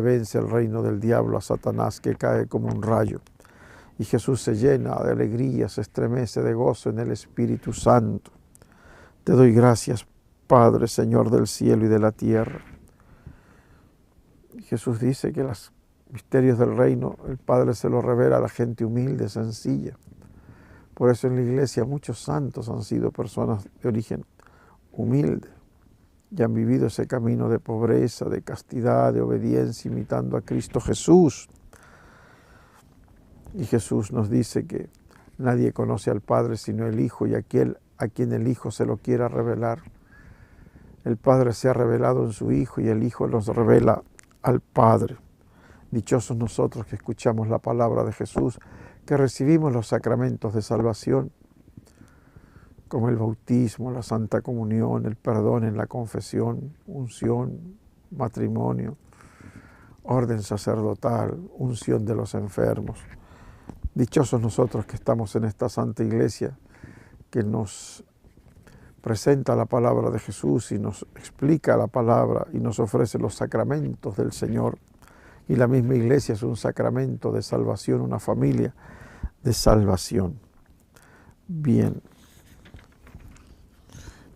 vence el reino del diablo, a Satanás, que cae como un rayo. Y Jesús se llena de alegría, se estremece de gozo en el Espíritu Santo. Te doy gracias, Padre, Señor del cielo y de la tierra. Y Jesús dice que los misterios del reino, el Padre se los revela a la gente humilde, sencilla. Por eso en la iglesia muchos santos han sido personas de origen humilde y han vivido ese camino de pobreza, de castidad, de obediencia, imitando a Cristo Jesús. Y Jesús nos dice que nadie conoce al Padre sino el Hijo, y aquel a quien el Hijo se lo quiera revelar. El Padre se ha revelado en su Hijo y el Hijo nos revela al Padre. Dichosos nosotros que escuchamos la palabra de Jesús, que recibimos los sacramentos de salvación, como el bautismo, la Santa Comunión, el perdón en la confesión, unción, matrimonio, orden sacerdotal, unción de los enfermos. Dichosos nosotros que estamos en esta Santa Iglesia, que nos presenta la palabra de Jesús y nos explica la palabra y nos ofrece los sacramentos del Señor. Y la misma Iglesia es un sacramento de salvación, una familia de salvación. Bien.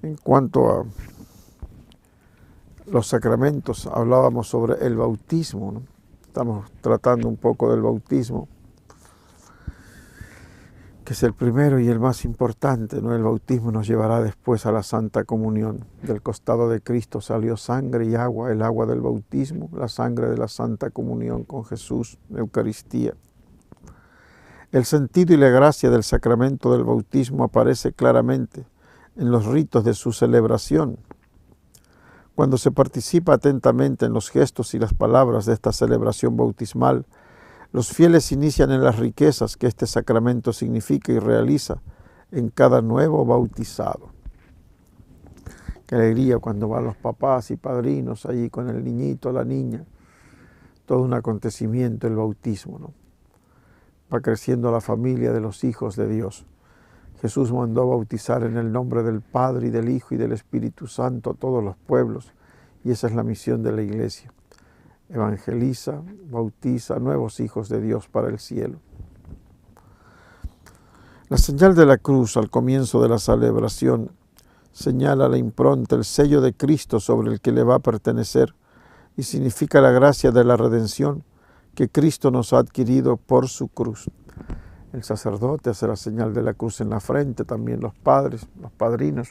En cuanto a los sacramentos, hablábamos sobre el bautismo, ¿no? Estamos tratando un poco del bautismo, que es el primero y el más importante, ¿no? El bautismo nos llevará después a la Santa Comunión. Del costado de Cristo salió sangre y agua, el agua del bautismo, la sangre de la Santa Comunión con Jesús, la Eucaristía. El sentido y la gracia del sacramento del bautismo aparece claramente en los ritos de su celebración. Cuando se participa atentamente en los gestos y las palabras de esta celebración bautismal, los fieles inician en las riquezas que este sacramento significa y realiza en cada nuevo bautizado. Qué alegría cuando van los papás y padrinos allí con el niñito, la niña. Todo un acontecimiento el bautismo, ¿no? Va creciendo la familia de los hijos de Dios. Jesús mandó bautizar en el nombre del Padre y del Hijo y del Espíritu Santo a todos los pueblos, y esa es la misión de la Iglesia. Evangeliza, bautiza nuevos hijos de Dios para el cielo. La señal de la cruz al comienzo de la celebración señala la impronta, el sello de Cristo sobre el que le va a pertenecer, y significa la gracia de la redención que Cristo nos ha adquirido por su cruz. El sacerdote hace la señal de la cruz en la frente, también los padres, los padrinos.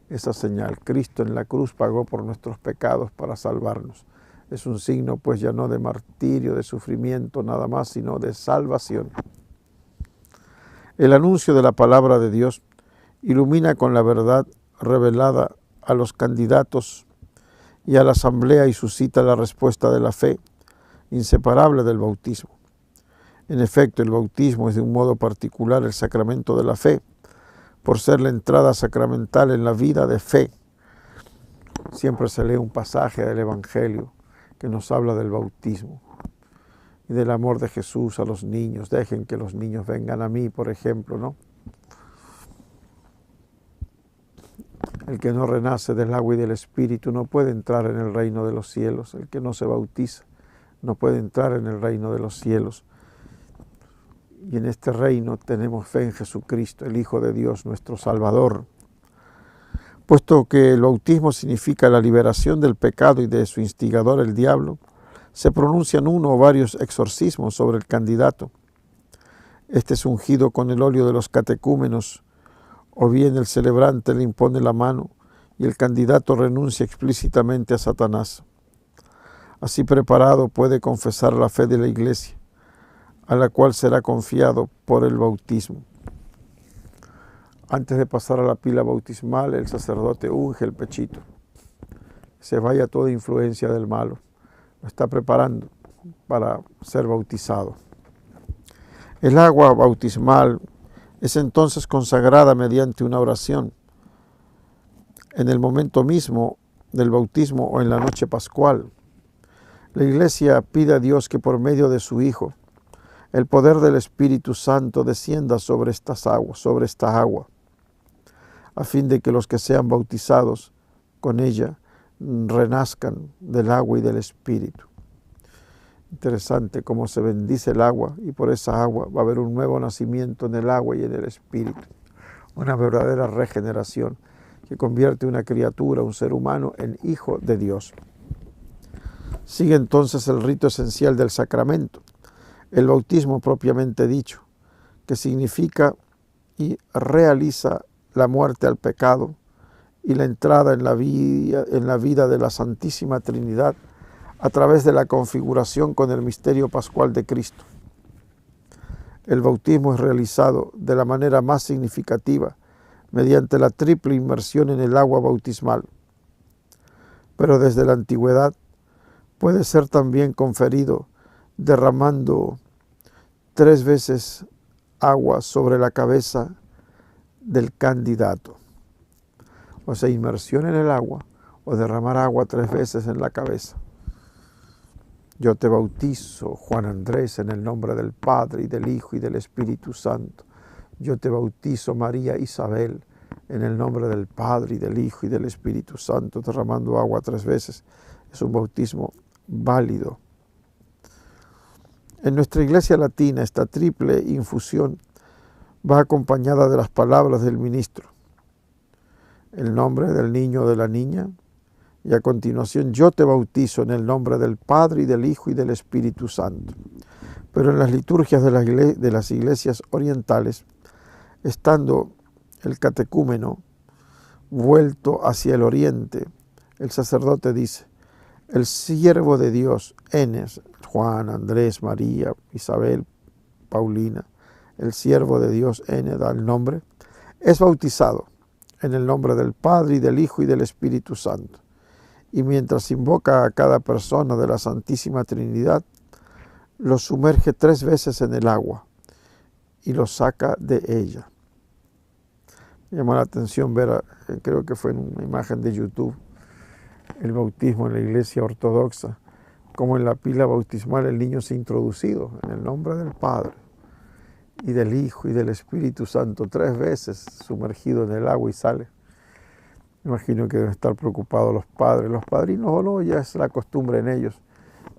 Esa señal, Cristo en la cruz pagó por nuestros pecados para salvarnos. Es un signo pues ya no de martirio, de sufrimiento nada más, sino de salvación. El anuncio de la palabra de Dios ilumina con la verdad revelada a los candidatos y a la asamblea y suscita la respuesta de la fe, inseparable del bautismo. En efecto, el bautismo es de un modo particular el sacramento de la fe, por ser la entrada sacramental en la vida de fe. Siempre se lee un pasaje del Evangelio que nos habla del bautismo y del amor de Jesús a los niños. Dejen que los niños vengan a mí, por ejemplo, ¿no? El que no renace del agua y del Espíritu no puede entrar en el reino de los cielos. El que no se bautiza no puede entrar en el reino de los cielos. Y en este reino tenemos fe en Jesucristo, el Hijo de Dios, nuestro Salvador. Puesto que el bautismo significa la liberación del pecado y de su instigador, el diablo, se pronuncian uno o varios exorcismos sobre el candidato. Este es ungido con el óleo de los catecúmenos, o bien el celebrante le impone la mano y el candidato renuncia explícitamente a Satanás. Así preparado puede confesar la fe de la Iglesia, a la cual será confiado por el bautismo. Antes de pasar a la pila bautismal, el sacerdote unge el pechito. Se vaya toda influencia del malo. Lo está preparando para ser bautizado. El agua bautismal es entonces consagrada mediante una oración. En el momento mismo del bautismo o en la noche pascual, la Iglesia pide a Dios que por medio de su Hijo, el poder del Espíritu Santo descienda sobre estas aguas, sobre esta agua, a fin de que los que sean bautizados con ella renazcan del agua y del Espíritu. Interesante cómo se bendice el agua y por esa agua va a haber un nuevo nacimiento en el agua y en el espíritu. Una verdadera regeneración que convierte una criatura, un ser humano, en hijo de Dios. Sigue entonces el rito esencial del sacramento, el bautismo propiamente dicho, que significa y realiza la muerte al pecado y la entrada en la vida de la Santísima Trinidad a través de la configuración con el misterio pascual de Cristo. El bautismo es realizado de la manera más significativa mediante la triple inmersión en el agua bautismal, pero desde la antigüedad puede ser también conferido derramando 3 veces agua sobre la cabeza del candidato. O sea, inmersión en el agua o derramar agua 3 veces en la cabeza. Yo te bautizo, Juan Andrés, en el nombre del Padre y del Hijo y del Espíritu Santo. Yo te bautizo, María Isabel, en el nombre del Padre y del Hijo y del Espíritu Santo, derramando agua 3 veces. Es un bautismo válido. En nuestra iglesia latina, esta triple infusión va acompañada de las palabras del ministro. El nombre del niño o de la niña, y a continuación, yo te bautizo en el nombre del Padre y del Hijo y del Espíritu Santo. Pero en las liturgias de las iglesias orientales, estando el catecúmeno vuelto hacia el oriente, el sacerdote dice, el siervo de Dios, Enes, Juan, Andrés, María, Isabel, Paulina, el siervo de Dios, Enes, da el nombre, es bautizado en el nombre del Padre y del Hijo y del Espíritu Santo. Y mientras invoca a cada persona de la Santísima Trinidad, lo sumerge 3 veces en el agua y lo saca de ella. Me llamó la atención ver, creo que fue en una imagen de YouTube, el bautismo en la iglesia ortodoxa, como en la pila bautismal el niño se ha introducido en el nombre del Padre y del Hijo y del Espíritu Santo, 3 veces sumergido en el agua y sale. Me imagino que deben estar preocupados los padres, los padrinos o no, ya es la costumbre en ellos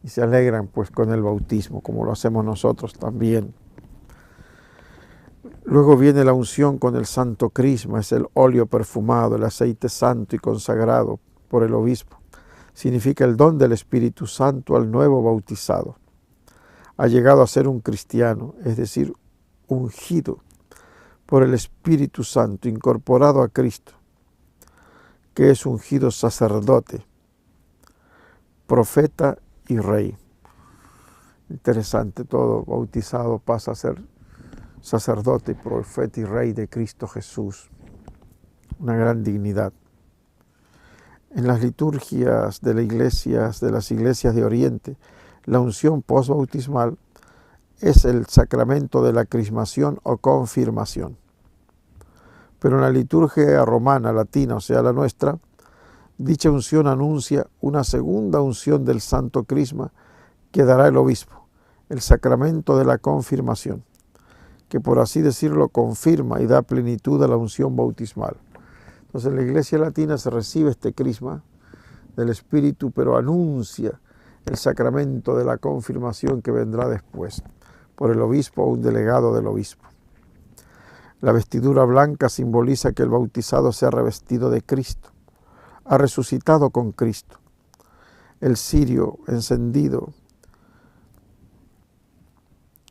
y se alegran pues con el bautismo, como lo hacemos nosotros también. Luego viene la unción con el santo crisma, es el óleo perfumado, el aceite santo y consagrado por el obispo. Significa el don del Espíritu Santo al nuevo bautizado. Ha llegado a ser un cristiano, es decir, ungido por el Espíritu Santo, incorporado a Cristo, que es ungido sacerdote, profeta y rey. Interesante, todo bautizado pasa a ser sacerdote, profeta y rey de Cristo Jesús. Una gran dignidad. En las liturgias de las iglesias de Oriente, la unción postbautismal es el sacramento de la crismación o confirmación. Pero en la liturgia romana, latina, o sea, la nuestra, dicha unción anuncia una segunda unción del santo crisma que dará el obispo, el sacramento de la confirmación, que por así decirlo confirma y da plenitud a la unción bautismal. Entonces en la iglesia latina se recibe este crisma del Espíritu, pero anuncia el sacramento de la confirmación que vendrá después, por el obispo o un delegado del obispo. La vestidura blanca simboliza que el bautizado se ha revestido de Cristo, ha resucitado con Cristo. El cirio encendido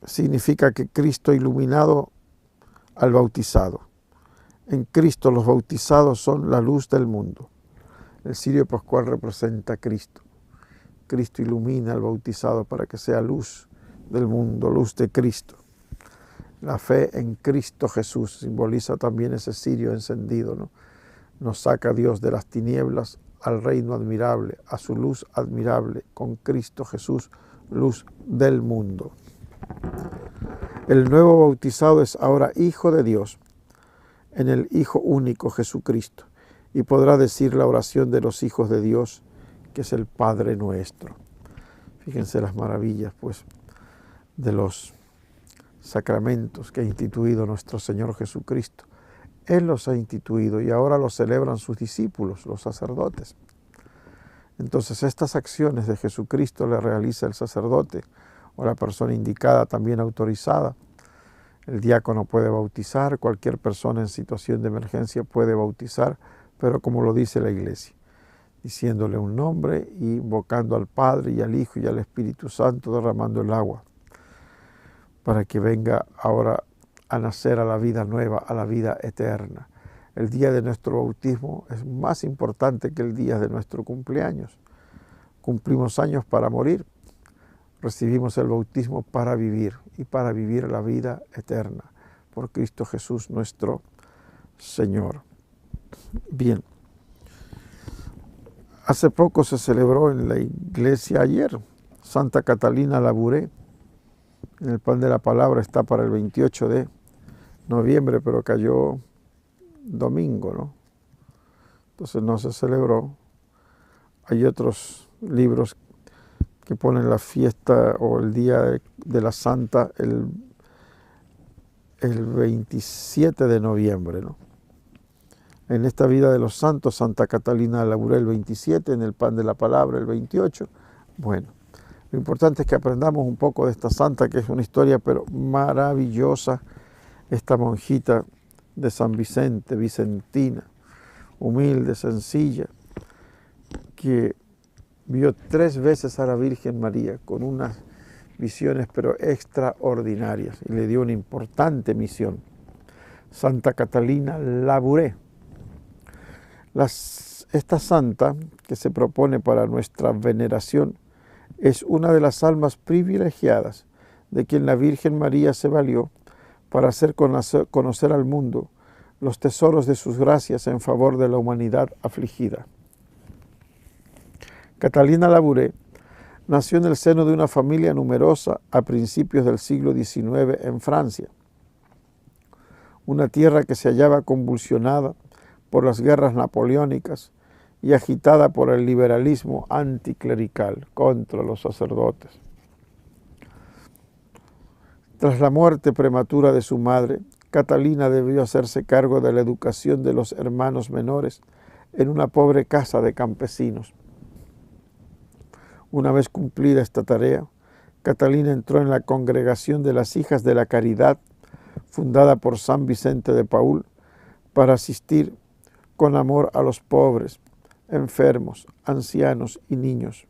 significa que Cristo ha iluminado al bautizado. En Cristo los bautizados son la luz del mundo. El cirio pascual representa a Cristo. Cristo ilumina al bautizado para que sea luz del mundo, luz de Cristo. La fe en Cristo Jesús simboliza también ese cirio encendido, ¿no? Nos saca Dios de las tinieblas al reino admirable, a su luz admirable, con Cristo Jesús, luz del mundo. El nuevo bautizado es ahora hijo de Dios, en el Hijo único Jesucristo, y podrá decir la oración de los hijos de Dios, que es el Padre nuestro. Fíjense las maravillas, pues, de los sacramentos que ha instituido nuestro Señor Jesucristo. Él los ha instituido y ahora los celebran sus discípulos, los sacerdotes. Entonces estas acciones de Jesucristo las realiza el sacerdote o la persona indicada, también autorizada. El diácono puede bautizar, cualquier persona en situación de emergencia puede bautizar, pero como lo dice la Iglesia, diciéndole un nombre y invocando al Padre y al Hijo y al Espíritu Santo, derramando el agua, para que venga ahora a nacer a la vida nueva, a la vida eterna. El día de nuestro bautismo es más importante que el día de nuestro cumpleaños. Cumplimos años para morir, recibimos el bautismo para vivir y para vivir la vida eterna por Cristo Jesús nuestro Señor. Bien, hace poco se celebró en la iglesia ayer Santa Catalina Labouré. En el pan de la palabra está para el 28 de noviembre, pero cayó domingo, ¿no? Entonces no se celebró. Hay otros libros que ponen la fiesta o el día de la Santa el 27 de noviembre, ¿no? En esta vida de los santos, Santa Catalina Labouré el 27, en el pan de la palabra el 28. Bueno, lo importante es que aprendamos un poco de esta santa, que es una historia pero maravillosa. Esta monjita de San Vicente, vicentina, humilde, sencilla, que vio 3 veces a la Virgen María con unas visiones pero extraordinarias y le dio una importante misión. Santa Catalina Labouré. Esta santa que se propone para nuestra veneración es una de las almas privilegiadas de quien la Virgen María se valió para hacer conocer al mundo los tesoros de sus gracias en favor de la humanidad afligida. Catalina Labouré nació en el seno de una familia numerosa a principios del siglo XIX en Francia, una tierra que se hallaba convulsionada por las guerras napoleónicas y agitada por el liberalismo anticlerical contra los sacerdotes. Tras la muerte prematura de su madre, Catalina debió hacerse cargo de la educación de los hermanos menores en una pobre casa de campesinos. Una vez cumplida esta tarea, Catalina entró en la congregación de las Hijas de la Caridad, fundada por San Vicente de Paúl, para asistir con amor a los pobres, enfermos, ancianos y niños.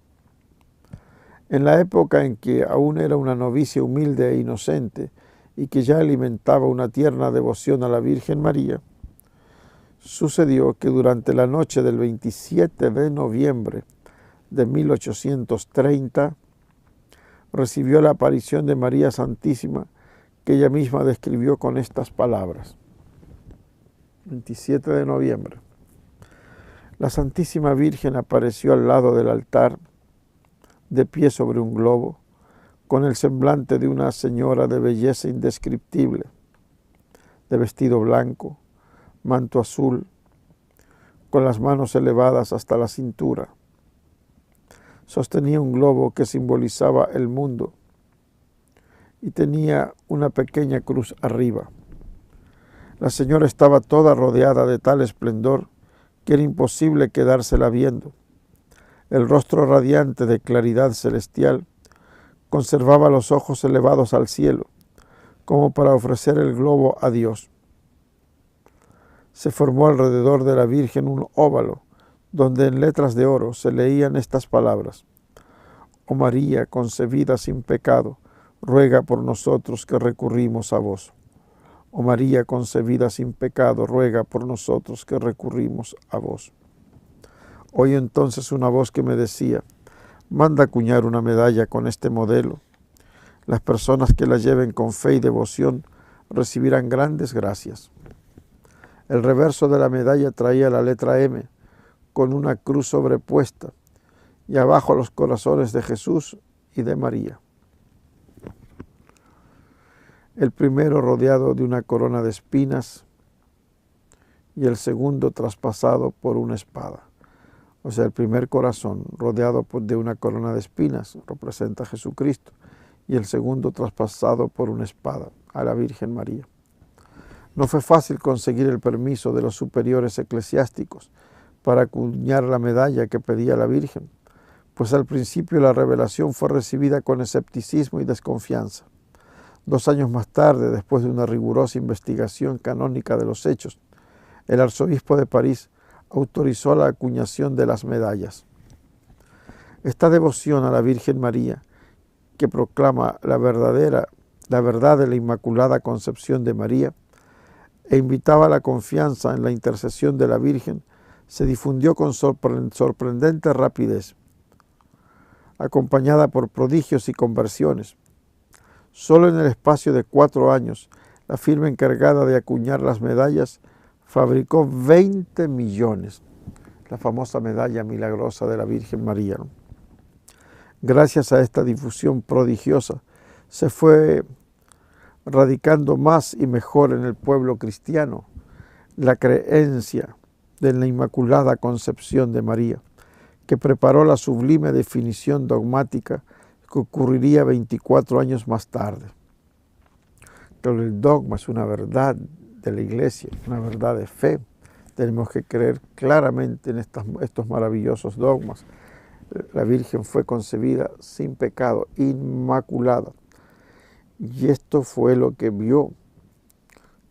En la época en que aún era una novicia humilde e inocente y que ya alimentaba una tierna devoción a la Virgen María, sucedió que durante la noche del 27 de noviembre de 1830 recibió la aparición de María Santísima, que ella misma describió con estas palabras. 27 de noviembre. La Santísima Virgen apareció al lado del altar, de pie sobre un globo, con el semblante de una señora de belleza indescriptible, de vestido blanco, manto azul, con las manos elevadas hasta la cintura. Sostenía un globo que simbolizaba el mundo y tenía una pequeña cruz arriba. La señora estaba toda rodeada de tal esplendor que era imposible quedársela viendo. El rostro radiante de claridad celestial conservaba los ojos elevados al cielo, como para ofrecer el globo a Dios. Se formó alrededor de la Virgen un óvalo, donde en letras de oro se leían estas palabras: Oh María, concebida sin pecado, ruega por nosotros que recurrimos a vos. Oh María, concebida sin pecado, ruega por nosotros que recurrimos a vos. Oí entonces una voz que me decía: manda acuñar una medalla con este modelo. Las personas que la lleven con fe y devoción recibirán grandes gracias. El reverso de la medalla traía la letra M, con una cruz sobrepuesta, y abajo los corazones de Jesús y de María. El primero rodeado de una corona de espinas y el segundo traspasado por una espada. O sea, el primer corazón rodeado de una corona de espinas representa a Jesucristo, y el segundo traspasado por una espada, a la Virgen María. No fue fácil conseguir el permiso de los superiores eclesiásticos para acuñar la medalla que pedía la Virgen, pues al principio la revelación fue recibida con escepticismo y desconfianza. 2 años más tarde, después de una rigurosa investigación canónica de los hechos, el arzobispo de París autorizó la acuñación de las medallas. Esta devoción a la Virgen María, que proclama la verdad de la Inmaculada Concepción de María, e invitaba a la confianza en la intercesión de la Virgen, se difundió con sorprendente rapidez, acompañada por prodigios y conversiones. Solo en el espacio de 4 años, la firma encargada de acuñar las medallas fabricó 20 millones, la famosa medalla milagrosa de la Virgen María. Gracias a esta difusión prodigiosa, se fue radicando más y mejor en el pueblo cristiano la creencia de la Inmaculada Concepción de María, que preparó la sublime definición dogmática que ocurriría 24 años más tarde. Pero el dogma es una verdad de la Iglesia, una verdad de fe. Tenemos que creer claramente en estos maravillosos dogmas. La Virgen fue concebida sin pecado, inmaculada. Y esto fue lo que vio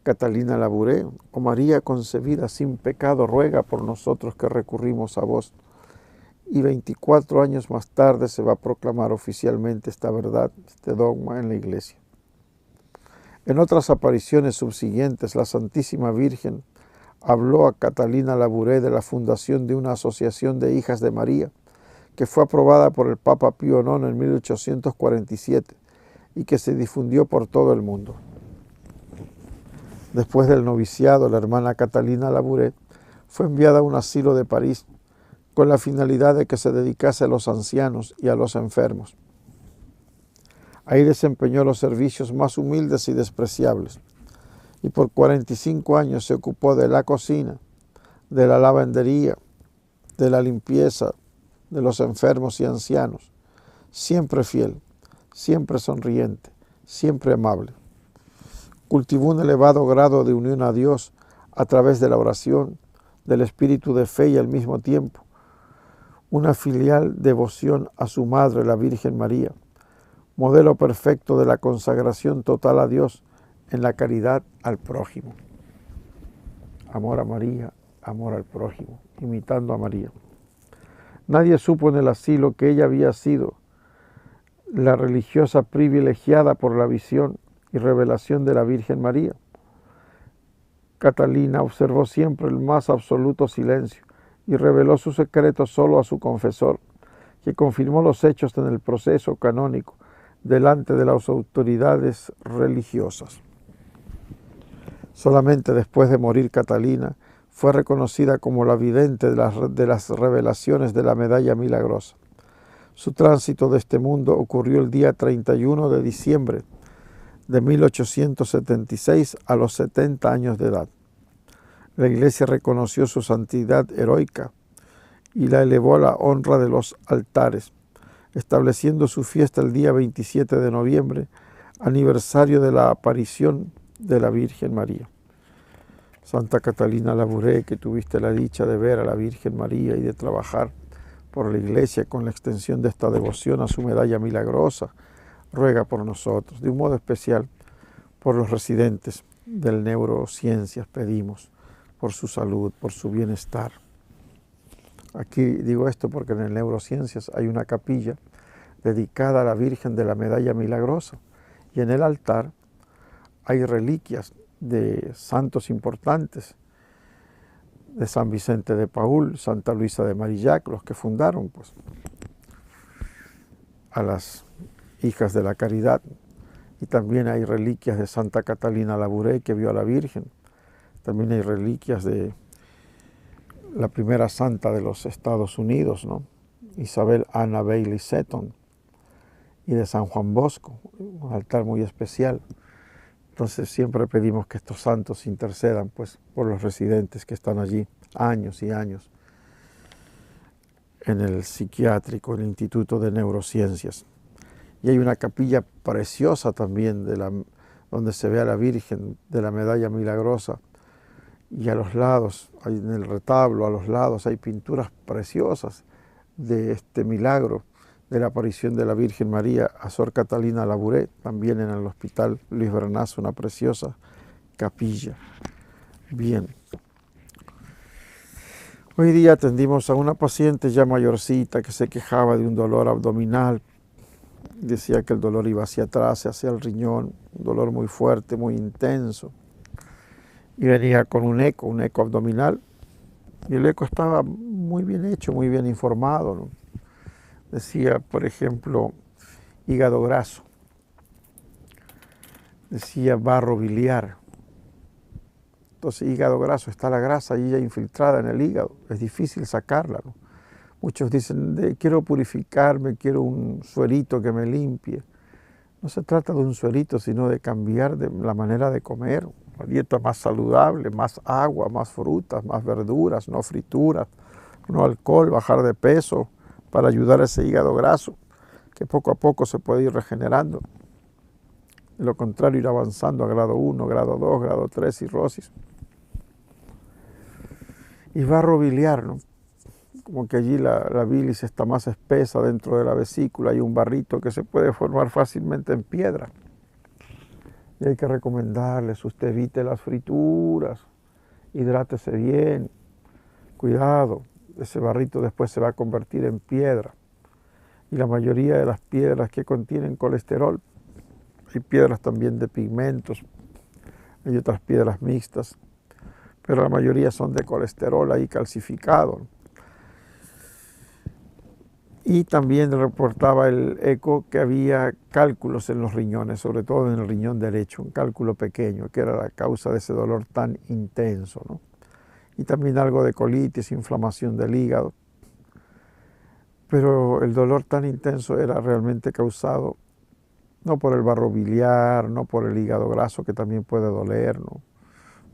Catalina Labouré: oh María concebida sin pecado, ruega por nosotros que recurrimos a vos. Y 24 años más tarde se va a proclamar oficialmente esta verdad, este dogma en la Iglesia. En otras apariciones subsiguientes, la Santísima Virgen habló a Catalina Labouré de la fundación de una asociación de hijas de María, que fue aprobada por el Papa Pío IX en 1847 y que se difundió por todo el mundo. Después del noviciado, la hermana Catalina Labouré fue enviada a un asilo de París con la finalidad de que se dedicase a los ancianos y a los enfermos. Ahí desempeñó los servicios más humildes y despreciables, y por 45 años se ocupó de la cocina, de la lavandería, de la limpieza de los enfermos y ancianos, siempre fiel, siempre sonriente, siempre amable. Cultivó un elevado grado de unión a Dios a través de la oración, del espíritu de fe y al mismo tiempo una filial devoción a su madre, la Virgen María, modelo perfecto de la consagración total a Dios en la caridad al prójimo. Amor a María, amor al prójimo, imitando a María. Nadie supo en el asilo que ella había sido la religiosa privilegiada por la visión y revelación de la Virgen María. Catalina observó siempre el más absoluto silencio y reveló su secreto solo a su confesor, que confirmó los hechos en el proceso canónico delante de las autoridades religiosas. Solamente después de morir Catalina fue reconocida como la vidente de las revelaciones de la medalla milagrosa. Su tránsito de este mundo ocurrió el día 31 de diciembre de 1876 a los 70 años de edad. La Iglesia reconoció su santidad heroica y la elevó a la honra de los altares, estableciendo su fiesta el día 27 de noviembre, aniversario de la aparición de la Virgen María. Santa Catalina Labouré, que tuviste la dicha de ver a la Virgen María y de trabajar por la Iglesia con la extensión de esta devoción a su medalla milagrosa, ruega por nosotros. De un modo especial por los residentes del Neurociencias pedimos, por su salud, por su bienestar. Aquí digo esto porque en el Neurociencias hay una capilla dedicada a la Virgen de la Medalla Milagrosa y en el altar hay reliquias de santos importantes, de San Vicente de Paúl, Santa Luisa de Marillac, los que fundaron pues a las hijas de la caridad. Y también hay reliquias de Santa Catalina Labouré, que vio a la Virgen. También hay reliquias de la primera santa de los Estados Unidos, ¿no? Isabel Anna Bailey Seton, y de San Juan Bosco, un altar muy especial. Entonces siempre pedimos que estos santos intercedan pues, por los residentes que están allí años y años en el psiquiátrico, en el Instituto de Neurociencias. Y hay una capilla preciosa también donde se ve a la Virgen de la Medalla Milagrosa, y a los lados, en el retablo, a los lados hay pinturas preciosas de este milagro de la aparición de la Virgen María a Sor Catalina Labouré, también en el Hospital Luis Bernazo, una preciosa capilla. Bien. Hoy día atendimos a una paciente ya mayorcita que se quejaba de un dolor abdominal. Decía que el dolor iba hacia atrás, hacia el riñón, un dolor muy fuerte, muy intenso. Y venía con un eco abdominal. Y el eco estaba muy bien hecho, muy bien informado, ¿no? Decía, por ejemplo, hígado graso. Decía barro biliar. Entonces, hígado graso, está la grasa ahí ya infiltrada en el hígado. Es difícil sacarla, ¿no? Muchos dicen, quiero purificarme, quiero un suerito que me limpie. No se trata de un suerito, sino de cambiar la manera de comer. Una dieta más saludable, más agua, más frutas, más verduras, no frituras, no alcohol, bajar de peso para ayudar a ese hígado graso, que poco a poco se puede ir regenerando. De lo contrario, ir avanzando a grado 1, grado 2, grado 3, cirrosis. Y barro biliar, ¿no? Como que allí la bilis está más espesa dentro de la vesícula, hay un barrito que se puede formar fácilmente en piedra. Y hay que recomendarles, usted evite las frituras, hidrátese bien, cuidado, ese barrito después se va a convertir en piedra. Y la mayoría de las piedras que contienen colesterol, hay piedras también de pigmentos, hay otras piedras mixtas, pero la mayoría son de colesterol ahí calcificado. Y también reportaba el eco que había cálculos en los riñones, sobre todo en el riñón derecho, un cálculo pequeño, que era la causa de ese dolor tan intenso, ¿no? Y también algo de colitis, inflamación del hígado. Pero el dolor tan intenso era realmente causado no por el barro biliar, no por el hígado graso, que también puede doler, ¿no?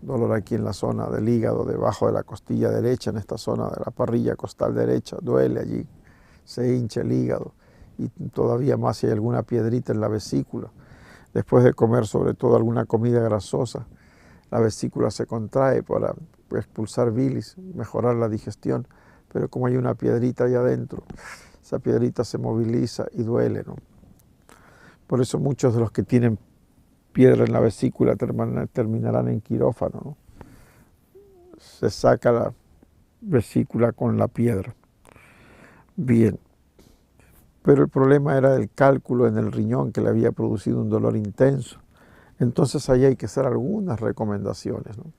Dolor aquí en la zona del hígado, debajo de la costilla derecha, en esta zona de la parrilla costal derecha, duele allí. Se hincha el hígado y todavía más si hay alguna piedrita en la vesícula. Después de comer sobre todo alguna comida grasosa, la vesícula se contrae para expulsar bilis, mejorar la digestión, pero como hay una piedrita ahí adentro, esa piedrita se moviliza y duele, ¿no? Por eso muchos de los que tienen piedra en la vesícula terminarán en quirófano, ¿no? Se saca la vesícula con la piedra. Bien, pero el problema era el cálculo en el riñón que le había producido un dolor intenso. Entonces ahí hay que hacer algunas recomendaciones, ¿no?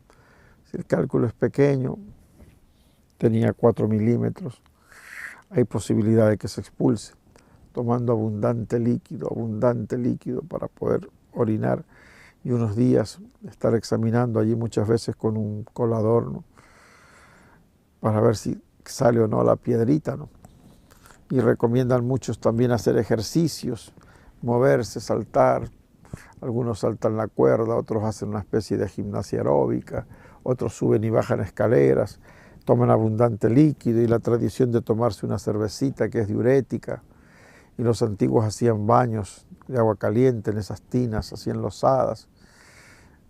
Si el cálculo es pequeño, tenía 4 milímetros, hay posibilidad de que se expulse, tomando abundante líquido para poder orinar y unos días estar examinando allí muchas veces con un colador, ¿no? Para ver si sale o no la piedrita, ¿no? Y recomiendan muchos también hacer ejercicios, moverse, saltar. Algunos saltan la cuerda, otros hacen una especie de gimnasia aeróbica, otros suben y bajan escaleras, toman abundante líquido y la tradición de tomarse una cervecita que es diurética. Y los antiguos hacían baños de agua caliente en esas tinas, hacían losadas.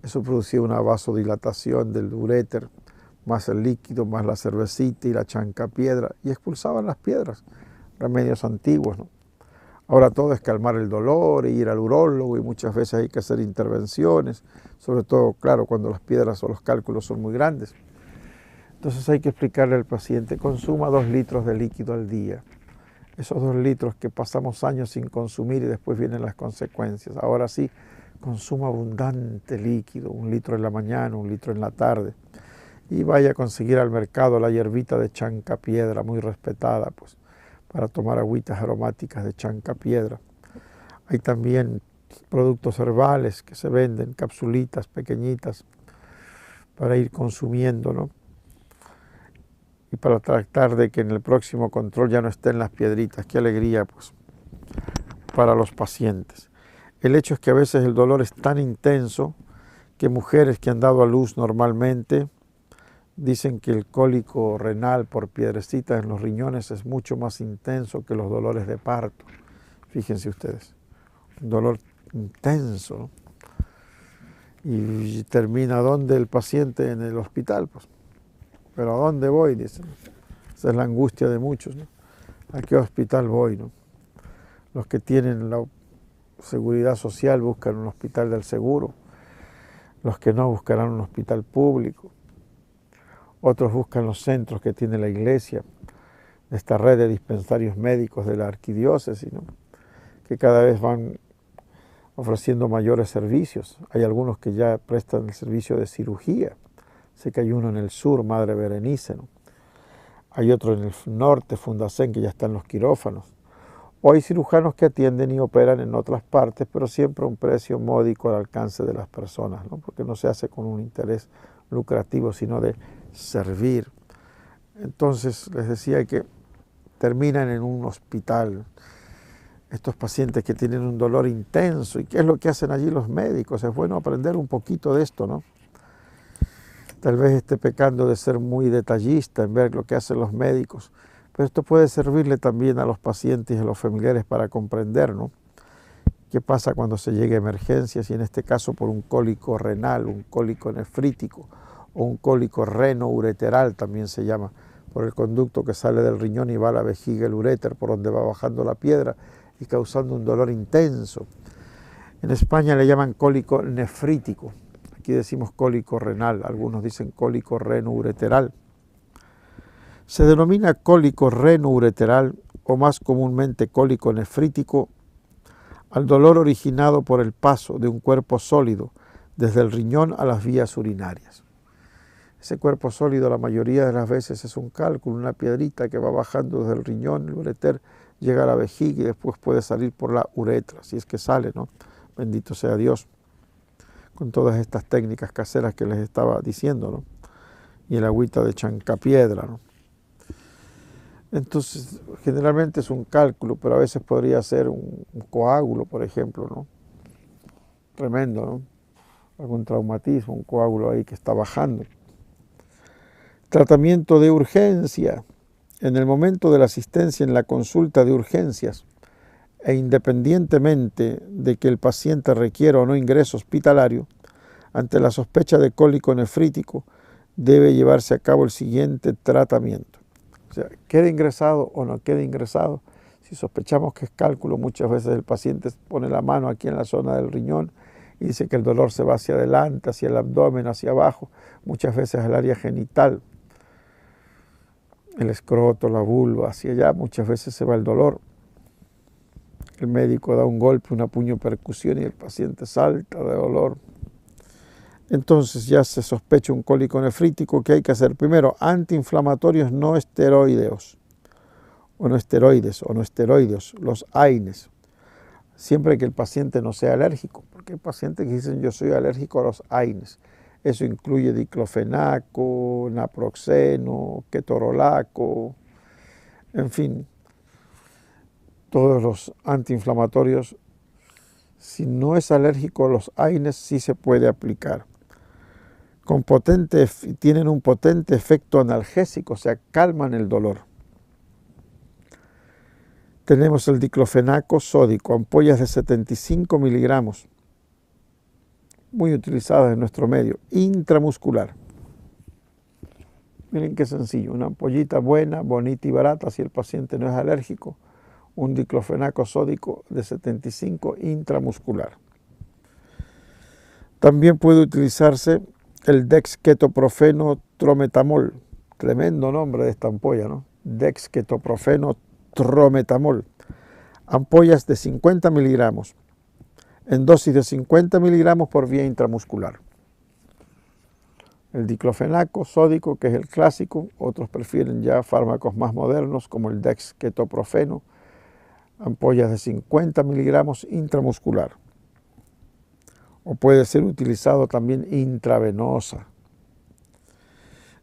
Eso producía una vasodilatación del uréter, más el líquido, más la cervecita y la chancapiedra, y expulsaban las piedras. Remedios antiguos, ¿no? Ahora todo es calmar el dolor e ir al urólogo y muchas veces hay que hacer intervenciones, sobre todo, claro, cuando las piedras o los cálculos son muy grandes. Entonces hay que explicarle al paciente, consuma 2 litros de líquido al día. Esos 2 litros que pasamos años sin consumir y después vienen las consecuencias. Ahora sí, consuma abundante líquido, 1 litro en la mañana, 1 litro en la tarde. Y vaya a conseguir al mercado la hierbita de chancapiedra, muy respetada, pues, para tomar agüitas aromáticas de chancapiedra. Hay también productos herbales que se venden, capsulitas pequeñitas, para ir consumiendo, ¿no? Y para tratar de que en el próximo control ya no estén las piedritas. Qué alegría, pues, para los pacientes. El hecho es que a veces el dolor es tan intenso que mujeres que han dado a luz normalmente dicen que el cólico renal por piedrecitas en los riñones es mucho más intenso que los dolores de parto. Fíjense ustedes, un dolor intenso, ¿no? Y termina ¿dónde el paciente? En el hospital, pues. ¿Pero a dónde voy? Dicen. Esa es la angustia de muchos, ¿no? ¿A qué hospital voy, no? Los que tienen la seguridad social buscan un hospital del seguro, los que no buscarán un hospital público, otros buscan los centros que tiene la iglesia, esta red de dispensarios médicos de la arquidiócesis, ¿no? Que cada vez van ofreciendo mayores servicios. Hay algunos que ya prestan el servicio de cirugía. Sé que hay uno en el sur, Madre Berenice, ¿no? Hay otro en el norte, Fundacén, que ya están los quirófanos. O hay cirujanos que atienden y operan en otras partes, pero siempre a un precio módico al alcance de las personas, ¿no? Porque no se hace con un interés lucrativo, sino de servir. Entonces, les decía que terminan en un hospital estos pacientes que tienen un dolor intenso. ¿Y qué es lo que hacen allí los médicos? Es bueno aprender un poquito de esto, ¿no? Tal vez esté pecando de ser muy detallista en ver lo que hacen los médicos, pero esto puede servirle también a los pacientes y a los familiares para comprender, ¿no? ¿Qué pasa cuando se llega a emergencias y en este caso por un cólico renal, un cólico nefrítico o un cólico renoureteral también se llama, por el conducto que sale del riñón y va a la vejiga, el uréter, por donde va bajando la piedra y causando un dolor intenso? En España le llaman cólico nefrítico. Aquí decimos cólico renal, algunos dicen cólico renoureteral. Se denomina cólico renoureteral o más comúnmente cólico nefrítico al dolor originado por el paso de un cuerpo sólido desde el riñón a las vías urinarias. Ese cuerpo sólido la mayoría de las veces es un cálculo, una piedrita que va bajando desde el riñón, el ureter, llega a la vejiga y después puede salir por la uretra, si es que sale, ¿no? Bendito sea Dios, con todas estas técnicas caseras que les estaba diciendo, ¿no? Y el agüita de chancapiedra, ¿no? Entonces, generalmente es un cálculo, pero a veces podría ser un coágulo, por ejemplo, ¿no? Tremendo, ¿no? Algún traumatismo, un coágulo ahí que está bajando. Tratamiento de urgencia. En el momento de la asistencia en la consulta de urgencias, e independientemente de que el paciente requiera o no ingreso hospitalario, ante la sospecha de cólico nefrítico, debe llevarse a cabo el siguiente tratamiento. O sea, quede ingresado o no quede ingresado, si sospechamos que es cálculo, muchas veces el paciente pone la mano aquí en la zona del riñón y dice que el dolor se va hacia adelante, hacia el abdomen, hacia abajo, muchas veces al área genital, el escroto, la vulva, hacia allá, muchas veces se va el dolor. El médico da un golpe, una puño percusión y el paciente salta de dolor. Entonces ya se sospecha un cólico nefrítico. ¿Qué hay que hacer? Primero, antiinflamatorios no esteroideos, o no esteroides, los AINES. Siempre que el paciente no sea alérgico, porque hay pacientes que dicen yo soy alérgico a los AINES. Eso incluye diclofenaco, naproxeno, ketorolaco, en fin, todos los antiinflamatorios. Si no es alérgico a los AINES, sí se puede aplicar. Tienen un potente efecto analgésico, o sea, calman el dolor. Tenemos el diclofenaco sódico, ampollas de 75 miligramos, muy utilizadas en nuestro medio, intramuscular. Miren qué sencillo, una ampollita buena, bonita y barata, si el paciente no es alérgico, un diclofenaco sódico de 75 intramuscular. También puede utilizarse el dexketoprofeno trometamol, tremendo nombre de esta ampolla, ¿no? Dexketoprofeno trometamol, ampollas de 50 miligramos, en dosis de 50 miligramos por vía intramuscular. El diclofenaco sódico, que es el clásico, otros prefieren ya fármacos más modernos como el dexketoprofeno, ampollas de 50 miligramos intramuscular. O puede ser utilizado también intravenosa.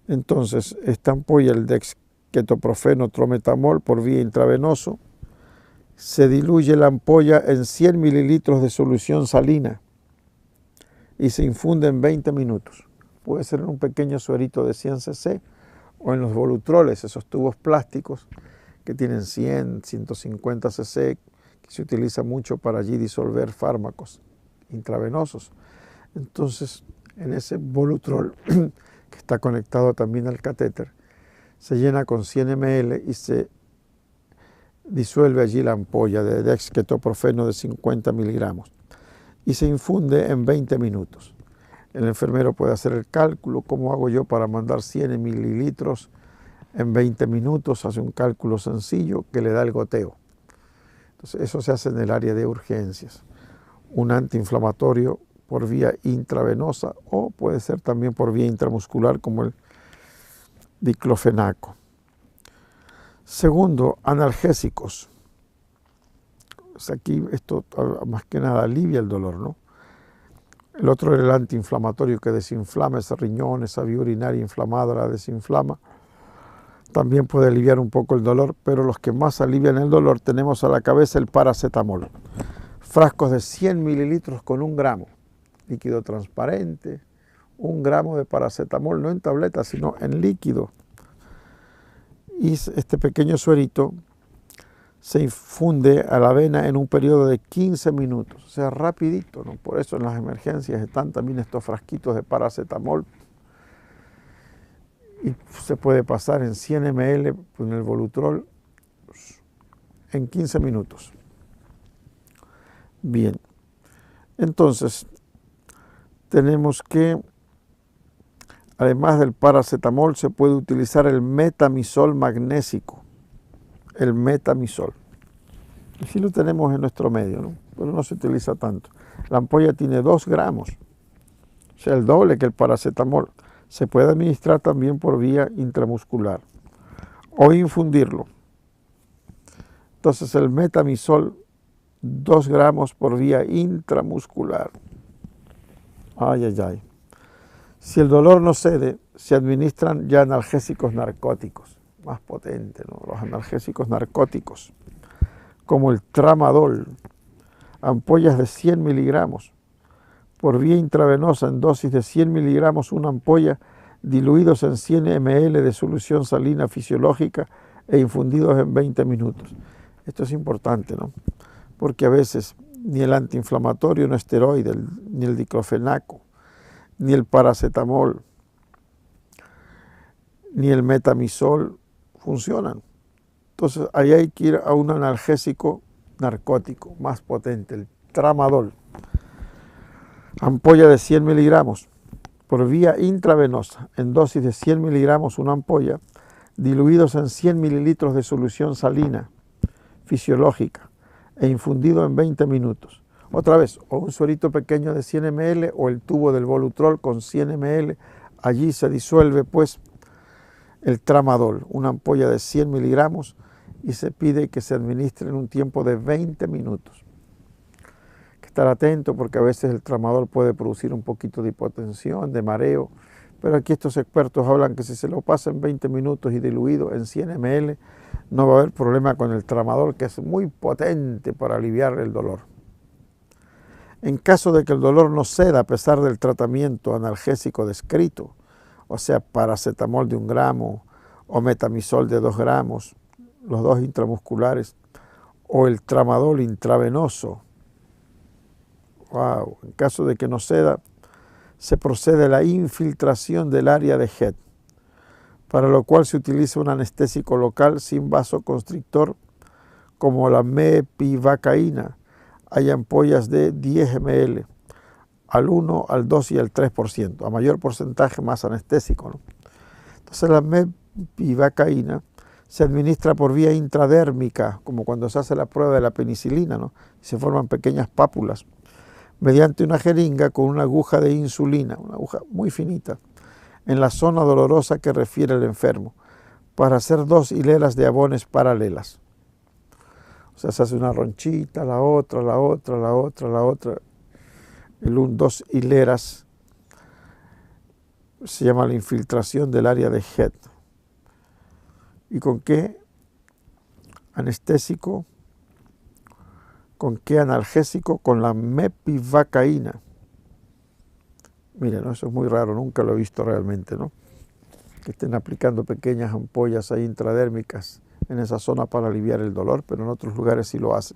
Entonces, esta ampolla, el dexketoprofeno trometamol por vía intravenoso, se diluye la ampolla en 100 mililitros de solución salina y se infunde en 20 minutos. Puede ser en un pequeño suerito de 100 cc o en los volutroles, esos tubos plásticos que tienen 100, 150 cc, que se utiliza mucho para allí disolver fármacos intravenosos. Entonces, en ese volutrol que está conectado también al catéter, se llena con 100 ml y se disuelve allí la ampolla de dexketoprofeno de 50 miligramos y se infunde en 20 minutos. El enfermero puede hacer el cálculo, ¿cómo hago yo para mandar 100 mililitros en 20 minutos? Hace un cálculo sencillo que le da el goteo. Entonces, eso se hace en el área de urgencias. Un antiinflamatorio por vía intravenosa o puede ser también por vía intramuscular como el diclofenaco. Segundo, analgésicos. Pues aquí esto más que nada alivia el dolor, ¿no? El otro es el antiinflamatorio que desinflama ese riñón, esa vía urinaria inflamada, la desinflama. También puede aliviar un poco el dolor, pero los que más alivian el dolor tenemos a la cabeza el paracetamol. Frascos de 100 mililitros con 1 gramo, líquido transparente, 1 gramo de paracetamol, no en tabletas, sino en líquido. Y este pequeño suerito se infunde a la vena en un periodo de 15 minutos, o sea, rapidito, ¿no? Por eso en las emergencias están también estos frasquitos de paracetamol y se puede pasar en 100 ml con el Volutrol en 15 minutos. Bien, entonces tenemos que, además del paracetamol, se puede utilizar el metamisol magnésico. El metamisol. Y sí lo tenemos en nuestro medio, ¿no? Pero no se utiliza tanto. La ampolla tiene 2 gramos, o sea, el doble que el paracetamol. Se puede administrar también por vía intramuscular o infundirlo. Entonces el metamisol, 2 gramos por vía intramuscular. Ay, ay, ay. Si el dolor no cede, se administran ya analgésicos narcóticos. Más potente, ¿no? Los analgésicos narcóticos, como el tramadol, ampollas de 100 miligramos, por vía intravenosa en dosis de 100 miligramos, una ampolla, diluidos en 100 ml de solución salina fisiológica e infundidos en 20 minutos. Esto es importante, ¿no? Porque a veces ni el antiinflamatorio no esteroide, ni el diclofenaco, ni el paracetamol, ni el metamisol funcionan. Entonces ahí hay que ir a un analgésico narcótico más potente, el tramadol. Ampolla de 100 miligramos por vía intravenosa en dosis de 100 miligramos una ampolla, diluidos en 100 mililitros de solución salina fisiológica e infundido en 20 minutos. Otra vez, o un suerito pequeño de 100 ml o el tubo del Volutrol con 100 ml, allí se disuelve pues el tramadol, una ampolla de 100 miligramos, y se pide que se administre en un tiempo de 20 minutos. Hay que estar atento porque a veces el tramadol puede producir un poquito de hipotensión, de mareo, pero aquí estos expertos hablan que si se lo pasa en 20 minutos y diluido en 100 ml, no va a haber problema con el tramadol, que es muy potente para aliviar el dolor. En caso de que el dolor no ceda a pesar del tratamiento analgésico descrito, o sea, paracetamol de 1 gramo o metamisol de 2 gramos, los dos intramusculares, o el tramadol intravenoso. Wow. En caso de que no ceda, se procede a la infiltración del área de Head, para lo cual se utiliza un anestésico local sin vasoconstrictor como la mepivacaína. Hay ampollas de 10 ml, al 1, al 2 y al 3%. A mayor porcentaje, más anestésico, ¿no? Entonces la mepivacaína se administra por vía intradérmica, como cuando se hace la prueba de la penicilina, ¿no? Se forman pequeñas pápulas, mediante una jeringa con una aguja de insulina, una aguja muy finita, en la zona dolorosa que refiere el enfermo, para hacer 2 hileras de abones paralelas. O sea, se hace una ronchita, la otra, la otra, la otra, la otra. 2 hileras se llama la infiltración del área de Head. ¿Y con qué anestésico? ¿Con qué analgésico? Con la mepivacaína. Miren, ¿no? Eso es muy raro, nunca lo he visto realmente, ¿no? Que estén aplicando pequeñas ampollas ahí intradérmicas en esa zona para aliviar el dolor, pero en otros lugares sí lo hacen.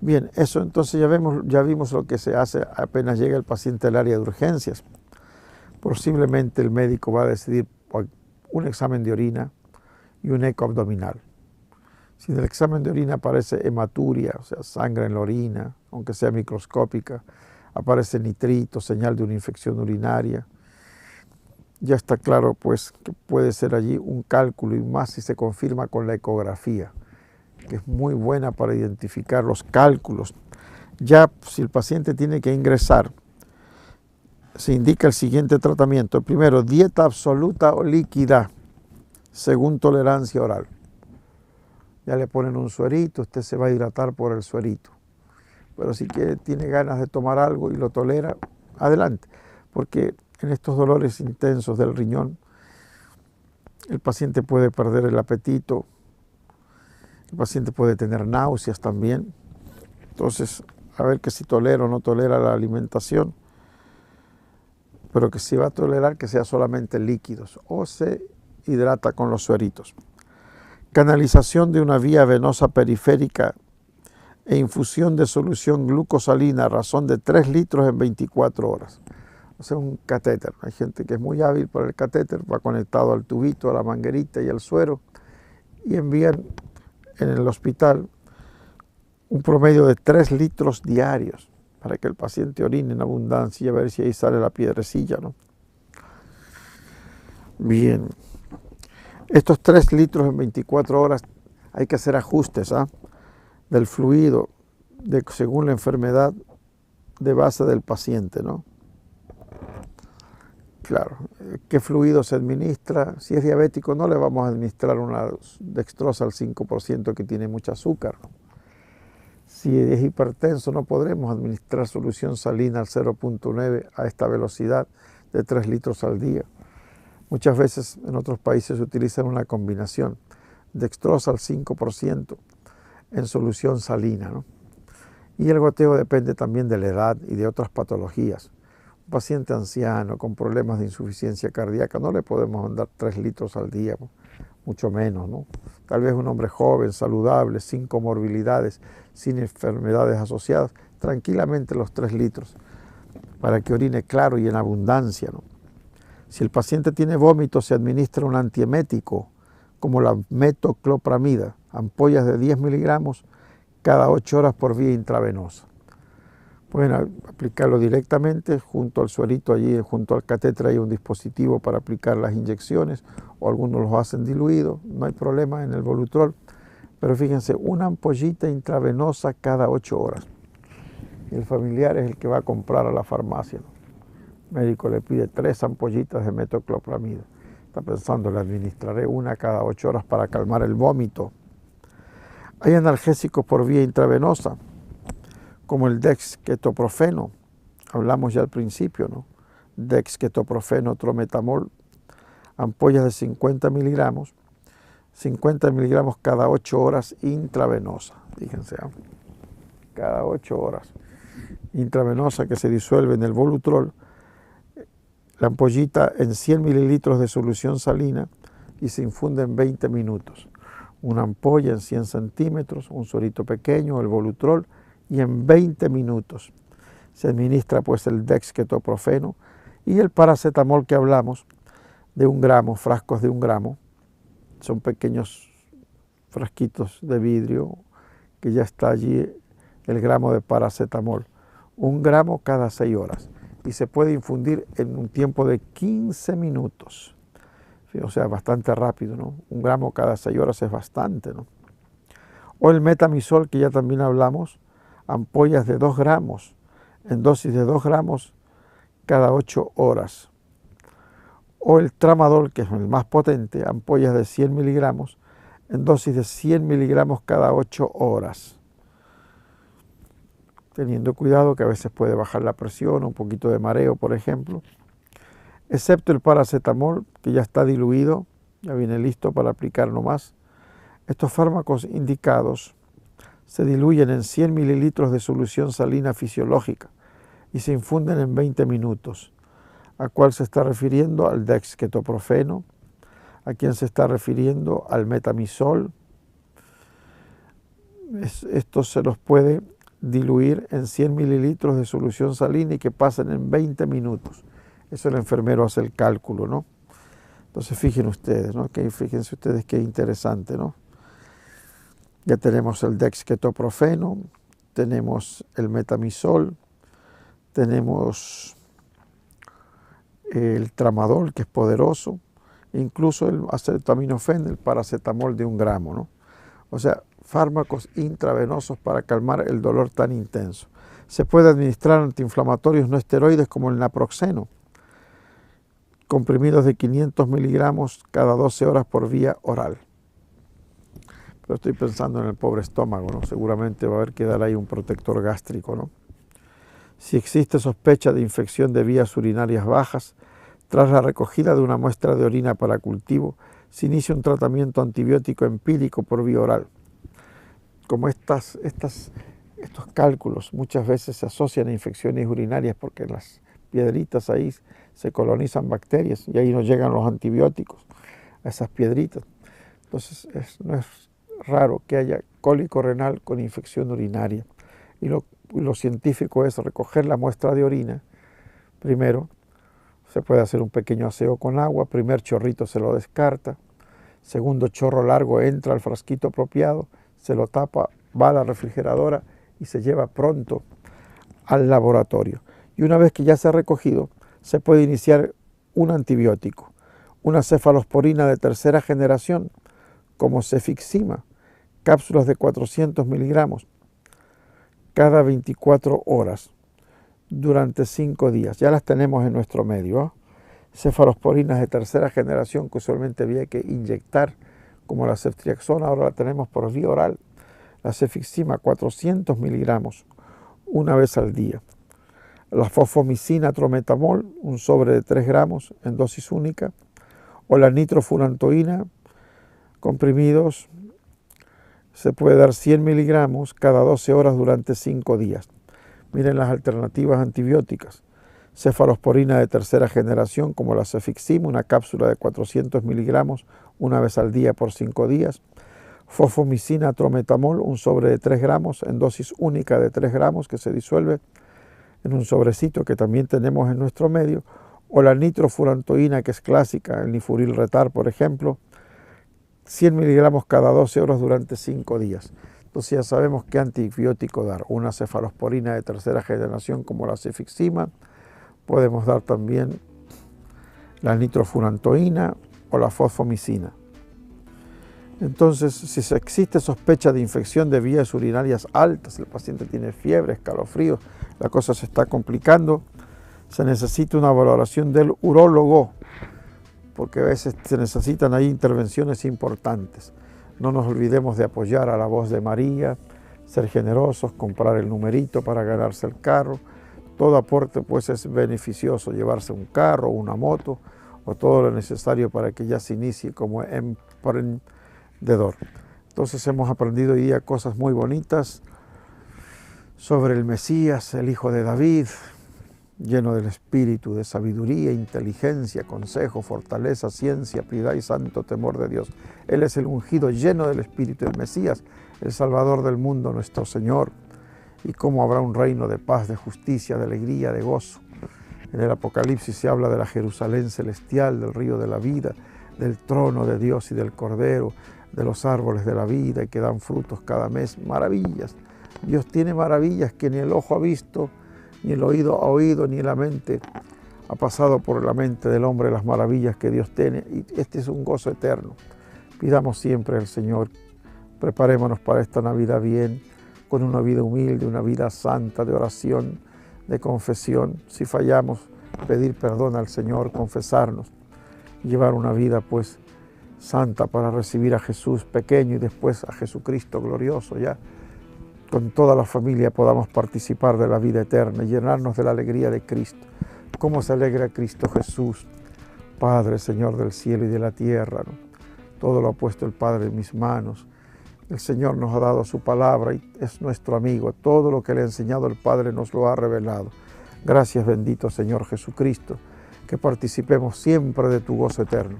Bien, eso entonces ya vimos lo que se hace apenas llega el paciente al área de urgencias. Posiblemente el médico va a decidir un examen de orina y un eco abdominal. Si en el examen de orina aparece hematuria, o sea, sangre en la orina, aunque sea microscópica, aparece nitrito, señal de una infección urinaria, ya está claro pues que puede ser allí un cálculo, y más si se confirma con la ecografía, que es muy buena para identificar los cálculos. Ya si el paciente tiene que ingresar, se indica el siguiente tratamiento. Primero, dieta absoluta o líquida, según tolerancia oral. Ya le ponen un suerito, usted se va a hidratar por el suerito. Pero si tiene ganas de tomar algo y lo tolera, adelante. Porque en estos dolores intensos del riñón, el paciente puede perder el apetito, el paciente puede tener náuseas también. Entonces, a ver que si tolera o no tolera la alimentación, pero que si va a tolerar que sea solamente líquidos o se hidrata con los sueritos. Canalización de una vía venosa periférica e infusión de solución glucosalina a razón de 3 litros en 24 horas. O sea, un catéter. Hay gente que es muy hábil para el catéter, va conectado al tubito, a la manguerita y al suero, y envían en el hospital un promedio de 3 litros diarios para que el paciente orine en abundancia y a ver si ahí sale la piedrecilla, ¿no? Bien. Estos 3 litros en 24 horas hay que hacer ajustes del fluido según la enfermedad de base del paciente, ¿no? Claro, ¿qué fluido se administra? Si es diabético no le vamos a administrar una dextrosa al 5% que tiene mucho azúcar. Si es hipertenso no podremos administrar solución salina al 0.9 a esta velocidad de 3 litros al día. Muchas veces en otros países se utiliza una combinación, dextrosa al 5% en solución salina, ¿no? Y el goteo depende también de la edad y de otras patologías. Un paciente anciano con problemas de insuficiencia cardíaca no le podemos mandar 3 litros al día, mucho menos, ¿no? Tal vez un hombre joven, saludable, sin comorbilidades, sin enfermedades asociadas, tranquilamente los 3 litros, para que orine claro y en abundancia, ¿no? Si el paciente tiene vómito, se administra un antiemético, como la metoclopramida, ampollas de 10 miligramos cada 8 horas por vía intravenosa. Pueden aplicarlo directamente junto al suerito, allí junto al catéter hay un dispositivo para aplicar las inyecciones, o algunos los hacen diluidos, no hay problema en el Volutrol, pero fíjense, una ampollita intravenosa cada 8 horas. El familiar es el que va a comprar a la farmacia, ¿no? El médico le pide 3 ampollitas de metoclopramida. Está pensando, le administraré una cada 8 horas para calmar el vómito. Hay analgésicos por vía intravenosa, como el dexketoprofeno, hablamos ya al principio, ¿no? Dexketoprofeno, trometamol, ampollas de 50 miligramos cada 8 horas intravenosa, fíjense, cada 8 horas intravenosa que se disuelve en el Volutrol, la ampollita en 100 mililitros de solución salina y se infunde en 20 minutos. Una ampolla en 100 centímetros, un suerito pequeño, el Volutrol, y en 20 minutos se administra pues el dexketoprofeno y el paracetamol que hablamos de 1 gramo, frascos de 1 gramo, son pequeños frasquitos de vidrio que ya está allí el gramo de paracetamol, 1 gramo cada 6 horas y se puede infundir en un tiempo de 15 minutos, o sea, bastante rápido, ¿no? 1 gramo cada 6 horas es bastante, ¿no? O el metamisol que ya también hablamos, ampollas de 2 gramos, en dosis de 2 gramos cada 8 horas. O el tramadol, que es el más potente, ampollas de 100 miligramos, en dosis de 100 miligramos cada 8 horas. Teniendo cuidado que a veces puede bajar la presión, un poquito de mareo, por ejemplo. Excepto el paracetamol, que ya está diluido, ya viene listo para aplicar nomás. Estos fármacos indicados se diluyen en 100 mililitros de solución salina fisiológica y se infunden en 20 minutos. ¿A cuál se está refiriendo? Al dexketoprofeno. ¿A quién se está refiriendo? Al metamisol. Estos se los puede diluir en 100 mililitros de solución salina y que pasen en 20 minutos. Eso el enfermero hace el cálculo, ¿no? Entonces fíjense ustedes, ¿no? Fíjense ustedes qué interesante, ¿no? Ya tenemos el dexketoprofeno, tenemos el metamizol, tenemos el tramadol, que es poderoso, incluso el acetaminofén, el paracetamol de 1 gramo, ¿no? O sea, fármacos intravenosos para calmar el dolor tan intenso. Se puede administrar antiinflamatorios no esteroides como el naproxeno, comprimidos de 500 miligramos cada 12 horas por vía oral. Pero estoy pensando en el pobre estómago, ¿no? Seguramente va a haber que dar ahí un protector gástrico, ¿no? Si existe sospecha de infección de vías urinarias bajas, tras la recogida de una muestra de orina para cultivo, se inicia un tratamiento antibiótico empírico por vía oral. Como estos cálculos muchas veces se asocian a infecciones urinarias porque en las piedritas ahí se colonizan bacterias y ahí nos llegan los antibióticos a esas piedritas. Entonces no es raro que haya cólico renal con infección urinaria. Y lo científico es recoger la muestra de orina. Primero se puede hacer un pequeño aseo con agua, primer chorrito se lo descarta, segundo chorro largo entra al frasquito apropiado, se lo tapa, va a la refrigeradora y se lleva pronto al laboratorio. Y una vez que ya se ha recogido, se puede iniciar un antibiótico, una cefalosporina de 3ª generación, como cefixima, cápsulas de 400 miligramos, cada 24 horas, durante 5 días. Ya las tenemos en nuestro medio, ¿eh? Cefalosporinas de 3ª generación que usualmente había que inyectar, como la ceftriaxona, ahora la tenemos por vía oral. La cefixima, 400 miligramos, una vez al día. La fosfomicina trometamol, un sobre de 3 gramos en dosis única. O la nitrofurantoína, comprimidos, se puede dar 100 miligramos cada 12 horas durante 5 días. Miren las alternativas antibióticas. Cefalosporina de 3ª generación, como la cefixima, una cápsula de 400 miligramos una vez al día por 5 días. Fosfomicina trometamol, un sobre de 3 gramos en dosis única de 3 gramos que se disuelve en un sobrecito que también tenemos en nuestro medio. O la nitrofurantoína, que es clásica, el nifuril retar, por ejemplo, 100 miligramos cada 12 horas durante 5 días. Entonces ya sabemos qué antibiótico dar. Una cefalosporina de 3ª generación como la cefixima. Podemos dar también la nitrofurantoína o la fosfomicina. Entonces, si existe sospecha de infección de vías urinarias altas, el paciente tiene fiebre, escalofríos, la cosa se está complicando, se necesita una valoración del urólogo, porque a veces se necesitan ahí intervenciones importantes. No nos olvidemos de apoyar a la voz de María, ser generosos, comprar el numerito para ganarse el carro. Todo aporte pues es beneficioso, llevarse un carro, una moto o todo lo necesario para que ya se inicie como emprendedor. Entonces hemos aprendido hoy día cosas muy bonitas sobre el Mesías, el Hijo de David, lleno del espíritu de sabiduría, inteligencia, consejo, fortaleza, ciencia, piedad y santo temor de Dios. Él es el ungido lleno del espíritu del Mesías, el Salvador del mundo, nuestro Señor. Y cómo habrá un reino de paz, de justicia, de alegría, de gozo. En el Apocalipsis se habla de la Jerusalén celestial, del río de la vida, del trono de Dios y del Cordero, de los árboles de la vida y que dan frutos cada mes. Maravillas. Dios tiene maravillas que ni el ojo ha visto, ni el oído ha oído, ni la mente ha pasado por la mente del hombre las maravillas que Dios tiene. Y este es un gozo eterno. Pidamos siempre al Señor, preparémonos para esta Navidad bien, con una vida humilde, una vida santa, de oración, de confesión. Si fallamos, pedir perdón al Señor, confesarnos, y llevar una vida pues santa para recibir a Jesús pequeño y después a Jesucristo glorioso, ya con toda la familia podamos participar de la vida eterna y llenarnos de la alegría de Cristo. ¿Cómo se alegra Cristo Jesús? Padre, Señor del cielo y de la tierra, ¿no? Todo lo ha puesto el Padre en mis manos. El Señor nos ha dado su palabra y es nuestro amigo. Todo lo que le ha enseñado el Padre nos lo ha revelado. Gracias, bendito Señor Jesucristo, que participemos siempre de tu gozo eterno.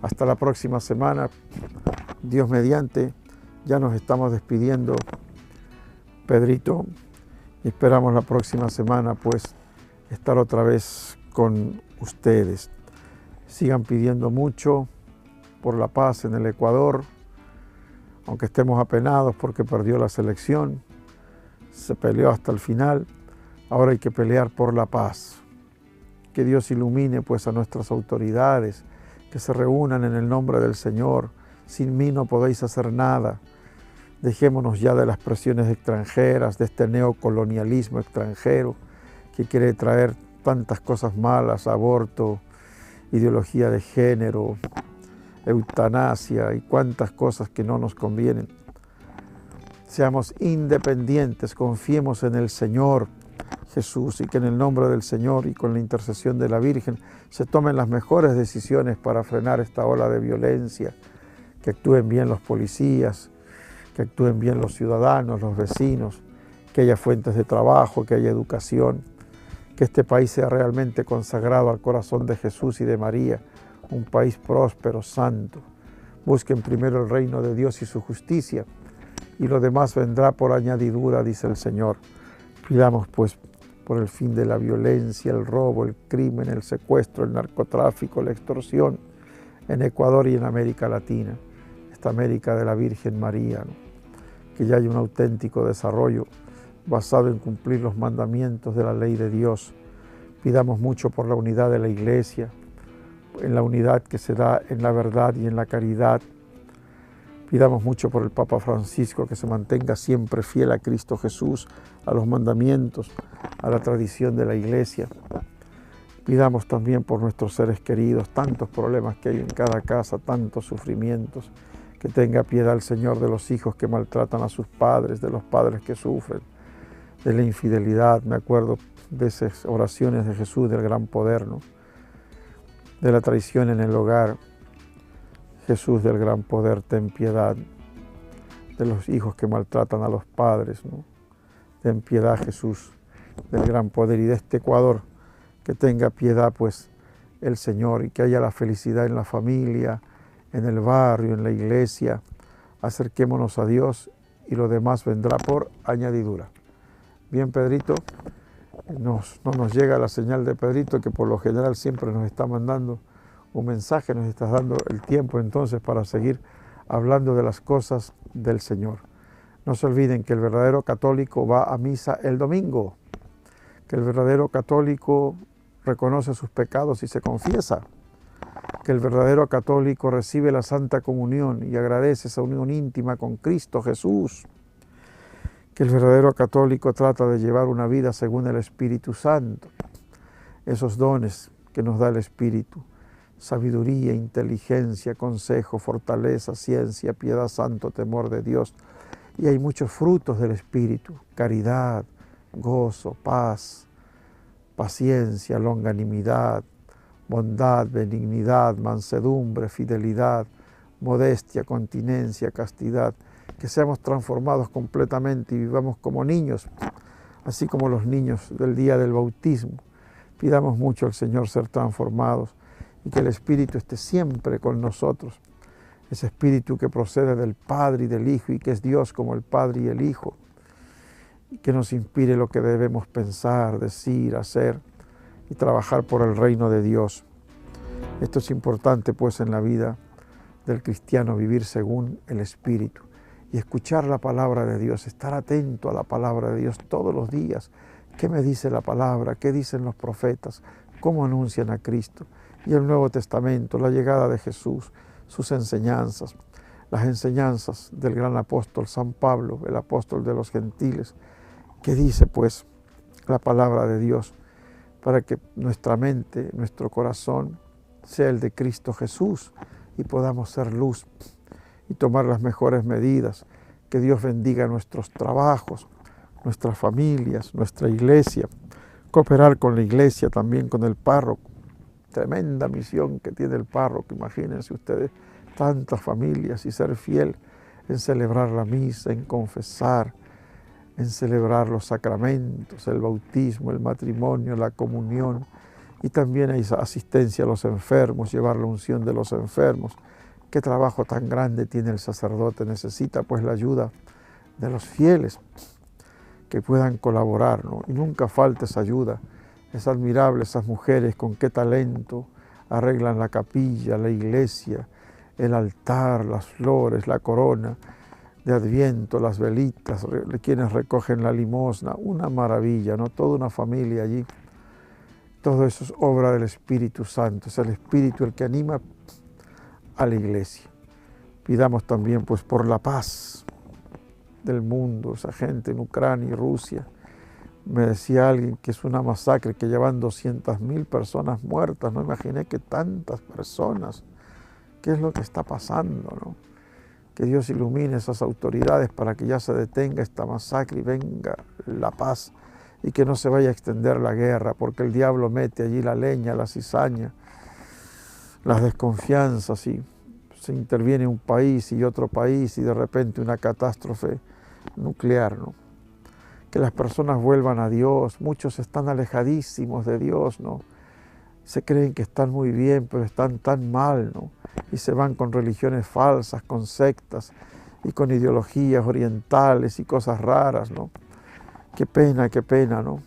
Hasta la próxima semana, Dios mediante, ya nos estamos despidiendo, Pedrito, y esperamos la próxima semana pues estar otra vez con ustedes. Sigan pidiendo mucho por la paz en el Ecuador, aunque estemos apenados porque perdió la selección, se peleó hasta el final, ahora hay que pelear por la paz. Que Dios ilumine pues a nuestras autoridades, que se reúnan en el nombre del Señor. Sin mí no podéis hacer nada. Dejémonos ya de las presiones extranjeras, de este neocolonialismo extranjero que quiere traer tantas cosas malas, aborto, ideología de género, eutanasia y cuantas cosas que no nos convienen. Seamos independientes, confiemos en el Señor Jesús y que en el nombre del Señor y con la intercesión de la Virgen se tomen las mejores decisiones para frenar esta ola de violencia, que actúen bien los policías, que actúen bien los ciudadanos, los vecinos, que haya fuentes de trabajo, que haya educación, que este país sea realmente consagrado al corazón de Jesús y de María, un país próspero, santo. Busquen primero el reino de Dios y su justicia, y lo demás vendrá por añadidura, dice el Señor. Pidamos pues por el fin de la violencia, el robo, el crimen, el secuestro, el narcotráfico, la extorsión en Ecuador y en América Latina, esta América de la Virgen María, ¿no? Que ya haya un auténtico desarrollo basado en cumplir los mandamientos de la ley de Dios. Pidamos mucho por la unidad de la Iglesia, en la unidad que se da en la verdad y en la caridad. Pidamos mucho por el Papa Francisco, que se mantenga siempre fiel a Cristo Jesús, a los mandamientos, a la tradición de la Iglesia. Pidamos también por nuestros seres queridos, tantos problemas que hay en cada casa, tantos sufrimientos. Que tenga piedad el Señor de los hijos que maltratan a sus padres, de los padres que sufren, de la infidelidad. Me acuerdo de esas oraciones de Jesús, del gran poder, ¿no? De la traición en el hogar. Jesús del gran poder, ten piedad de los hijos que maltratan a los padres, ¿no? Ten piedad, Jesús, del gran poder y de este Ecuador, que tenga piedad, pues, el Señor y que haya la felicidad en la familia, en el barrio, en la iglesia. Acerquémonos a Dios y lo demás vendrá por añadidura. Bien, Pedrito, no nos llega la señal de Pedrito, que por lo general siempre nos está mandando un mensaje, nos estás dando el tiempo entonces para seguir hablando de las cosas del Señor. No se olviden que el verdadero católico va a misa el domingo, que el verdadero católico reconoce sus pecados y se confiesa, que el verdadero católico recibe la Santa Comunión y agradece esa unión íntima con Cristo Jesús, que el verdadero católico trata de llevar una vida según el Espíritu Santo, esos dones que nos da el Espíritu, sabiduría, inteligencia, consejo, fortaleza, ciencia, piedad, santo temor de Dios. Y hay muchos frutos del Espíritu: caridad, gozo, paz, paciencia, longanimidad, bondad, benignidad, mansedumbre, fidelidad, modestia, continencia, castidad. Que seamos transformados completamente y vivamos como niños, así como los niños del día del bautismo. Pidamos mucho al Señor ser transformados y que el Espíritu esté siempre con nosotros. Ese Espíritu que procede del Padre y del Hijo y que es Dios como el Padre y el Hijo. Y que nos inspire lo que debemos pensar, decir, hacer y trabajar por el reino de Dios. Esto es importante pues en la vida del cristiano, vivir según el Espíritu y escuchar la palabra de Dios, estar atento a la palabra de Dios todos los días. ¿Qué me dice la palabra? ¿Qué dicen los profetas? ¿Cómo anuncian a Cristo? Y el Nuevo Testamento, la llegada de Jesús, sus enseñanzas, las enseñanzas del gran apóstol San Pablo, el apóstol de los gentiles. ¿Qué dice pues la palabra de Dios? Para que nuestra mente, nuestro corazón sea el de Cristo Jesús y podamos ser luz y tomar las mejores medidas. Que Dios bendiga nuestros trabajos, nuestras familias, nuestra iglesia, cooperar con la iglesia, también con el párroco. Tremenda misión que tiene el párroco, imagínense ustedes, tantas familias, y ser fiel en celebrar la misa, en confesar, en celebrar los sacramentos, el bautismo, el matrimonio, la comunión, y también hay asistencia a los enfermos, llevar la unción de los enfermos. Qué trabajo tan grande tiene el sacerdote, necesita pues la ayuda de los fieles que puedan colaborar, ¿no? Y nunca falta esa ayuda. Es admirable esas mujeres con qué talento arreglan la capilla, la iglesia, el altar, las flores, la corona. de Adviento, las velitas, quienes recogen la limosna, una maravilla, ¿no? Toda una familia allí. Todo eso es obra del Espíritu Santo, es el Espíritu el que anima a la iglesia. Pidamos también pues por la paz del mundo, esa gente en Ucrania y Rusia. Me decía alguien que es una masacre, que llevan 200.000 personas muertas. No imaginé que tantas personas. ¿Qué es lo que está pasando, no? Que Dios ilumine esas autoridades para que ya se detenga esta masacre y venga la paz y que no se vaya a extender la guerra, porque el diablo mete allí la leña, la cizaña, las desconfianzas, y se interviene un país y otro país y de repente una catástrofe nuclear, ¿no? Que las personas vuelvan a Dios. Muchos están alejadísimos de Dios, ¿no? Se creen que están muy bien, pero están tan mal, ¿no? Y se van con religiones falsas, con sectas y con ideologías orientales y cosas raras, ¿no? Qué pena, ¿no?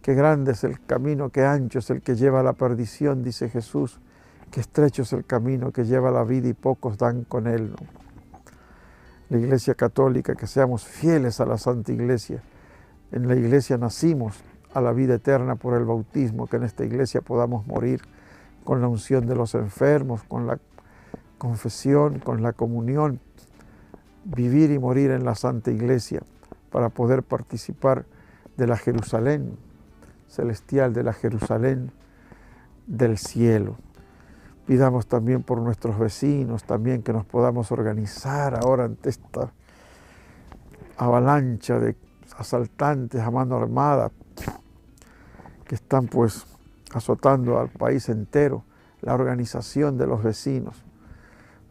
Qué grande es el camino, qué ancho es el que lleva a la perdición, dice Jesús. Qué estrecho es el camino que lleva a la vida y pocos dan con él, ¿no? La Iglesia Católica, que seamos fieles a la Santa Iglesia. En la iglesia nacimos a la vida eterna por el bautismo, que en esta iglesia podamos morir con la unción de los enfermos, con la confesión, con la comunión, vivir y morir en la Santa Iglesia para poder participar de la Jerusalén celestial, de la Jerusalén del cielo. Pidamos también por nuestros vecinos, también que nos podamos organizar ahora ante esta avalancha de asaltantes a mano armada que están pues azotando al país entero. La organización de los vecinos.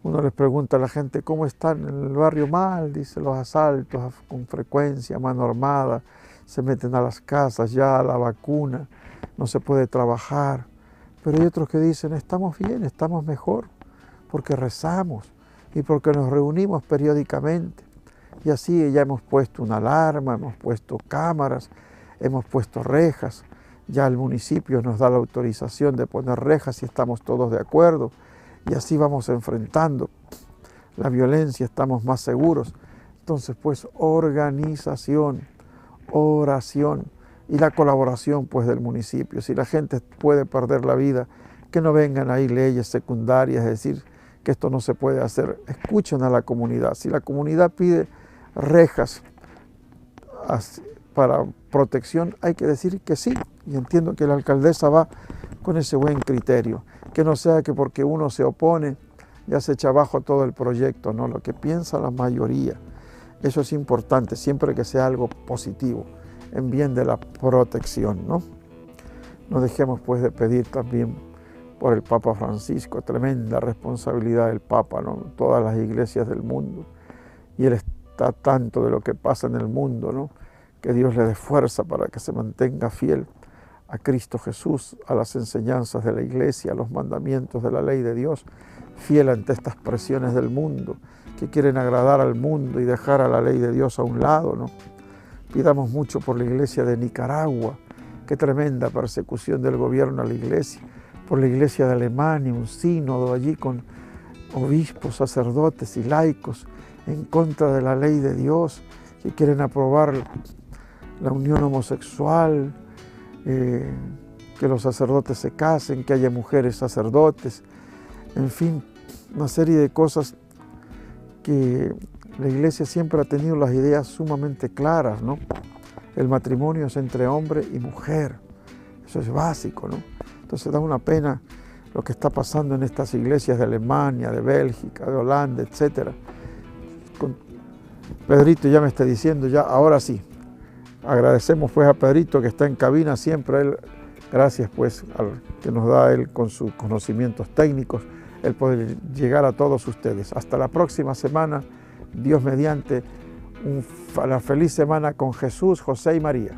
Uno les pregunta a la gente cómo están en el barrio. Mal, dice, los asaltos con frecuencia, a mano armada, se meten a las casas, ya la vacuna, no se puede trabajar. Pero hay otros que dicen, estamos bien, estamos mejor, porque rezamos y porque nos reunimos periódicamente. Y así ya hemos puesto una alarma, hemos puesto cámaras, hemos puesto rejas. Ya el municipio nos da la autorización de poner rejas y estamos todos de acuerdo. Y así vamos enfrentando la violencia, estamos más seguros. Entonces, pues, organización, oración y la colaboración pues del municipio. Si la gente puede perder la vida, que no vengan ahí leyes secundarias, es decir, que esto no se puede hacer. Escuchen a la comunidad. Si la comunidad pide rejas para protección, hay que decir que sí. Y entiendo que la alcaldesa va con ese buen criterio. Que no sea que porque uno se opone ya se echa abajo todo el proyecto, no, lo que piensa la mayoría. Eso es importante, siempre que sea algo positivo, en bien de la protección, ¿no? No dejemos pues de pedir también por el Papa Francisco, tremenda responsabilidad del Papa, ¿no? Todas las iglesias del mundo. Y él está tanto de lo que pasa en el mundo, ¿no? Que Dios le dé fuerza para que se mantenga fiel a Cristo Jesús, a las enseñanzas de la iglesia, a los mandamientos de la ley de Dios, fiel ante estas presiones del mundo, que quieren agradar al mundo y dejar a la ley de Dios a un lado, ¿no? Pidamos mucho por la iglesia de Nicaragua, qué tremenda persecución del gobierno a la iglesia, por la iglesia de Alemania, un sínodo allí con obispos, sacerdotes y laicos en contra de la ley de Dios, que quieren aprobar la unión homosexual, que los sacerdotes se casen, que haya mujeres sacerdotes, en fin, una serie de cosas que la iglesia siempre ha tenido las ideas sumamente claras, ¿no? El matrimonio es entre hombre y mujer, eso es básico, ¿no? Entonces da una pena lo que está pasando en estas iglesias de Alemania, de Bélgica, de Holanda, etc. Pedrito ya me está diciendo, ya, ahora sí. Agradecemos pues a Pedrito que está en cabina siempre, él, gracias pues al que nos da él con sus conocimientos técnicos, el poder llegar a todos ustedes. Hasta la próxima semana, Dios mediante, una feliz semana con Jesús, José y María.